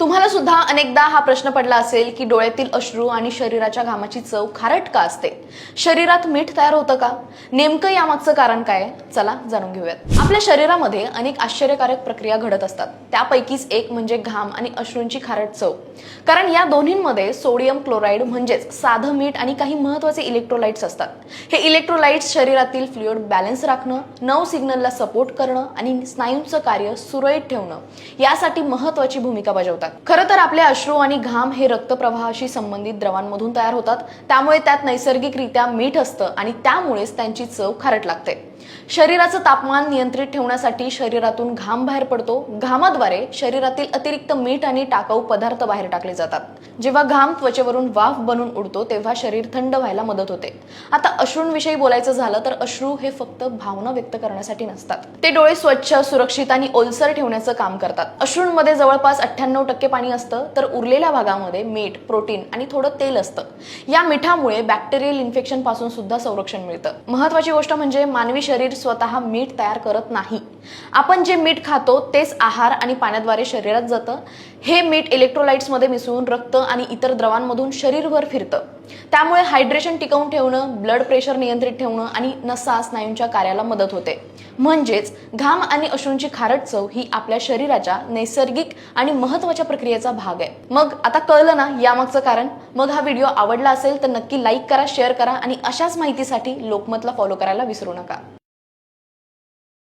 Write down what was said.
तुम्हाला सुद्धा अनेकदा हा प्रश्न पडला असेल की डोळ्यातील अश्रू आणि शरीराच्या घामाची चव खारट का असते? शरीरात मीठ तयार होतं का? नेमकं यामागचं कारण काय? चला जाणून घेऊयात. आपल्या शरीरामध्ये अनेक आश्चर्यकारक प्रक्रिया घडत असतात. त्यापैकीच एक म्हणजे घाम आणि अश्रूंची खारट चव. कारण या दोन्हींमध्ये सोडियम क्लोराईड म्हणजेच साधं मीठ आणि काही महत्त्वाचे इलेक्ट्रोलाइट्स असतात. हे इलेक्ट्रोलाइट्स शरीरातील फ्लुइड बॅलन्स राखणं, नर्व सिग्नलला सपोर्ट करणं आणि स्नायूंचं कार्य सुरळीत ठेवणं यासाठी महत्त्वाची भूमिका बजावतात. खरं तर आपले अश्रू आणि घाम हे रक्तप्रवाहाशी संबंधित द्रवांमधून तयार होतात. त्यामुळे त्यात नैसर्गिकरित्या मीठ असतं आणि त्यामुळेच त्यांची चव खारट लागते. शरीराचं तापमान नियंत्रित ठेवण्यासाठी शरीरातून घाम बाहेर पडतो. घामाद्वारे शरीरातील अतिरिक्त मीठ आणि टाकाऊ पदार्थ बाहेर टाकले जातात. जेव्हा घाम त्वचेवरून वाफ बनून उडतो तेव्हा शरीर थंड व्हायला मदत होते. आता अश्रूंविषयी बोलायचं झालं तर अश्रू हे फक्त भावना व्यक्त करण्यासाठी नसतात. ते डोळे स्वच्छ, सुरक्षित आणि ओलसर ठेवण्याचं काम करतात. अश्रूंमध्ये जवळपास 98% पाणी असतं, तर उरलेल्या भागामध्ये मीठ, प्रोटीन आणि थोडं तेल असतं. या मिठामुळे बॅक्टेरियल इन्फेक्शन पासून सुद्धा संरक्षण मिळतं. महत्त्वाची गोष्ट म्हणजे मानवी शरीर स्वतः मीठ तयार करत नाही. आपण जे मीठ खातो तेच आहार आणि पाण्याद्वारे शरीरात जातं. हे मीठ इलेक्ट्रोलाइट्स मध्ये मिसळून रक्त आणि इतर द्रवांमधून शरीरभर फिरतं. त्यामुळे हायड्रेशन टिकवून ठेवणं, ब्लड प्रेशर नियंत्रित ठेवणं आणि नसा स्नायूंच्या कार्याला मदत होते. म्हणजेच घाम आणि अश्रूंची खारट चव ही आपल्या शरीराच्या नैसर्गिक आणि महत्त्वाच्या प्रक्रियेचा भाग आहे. मग आता कळलं ना यामागचं कारण? मग हा व्हिडिओ आवडला असेल तर नक्की लाईक करा, शेअर करा आणि अशाच माहितीसाठी लोकमतला फॉलो करायला विसरू नका.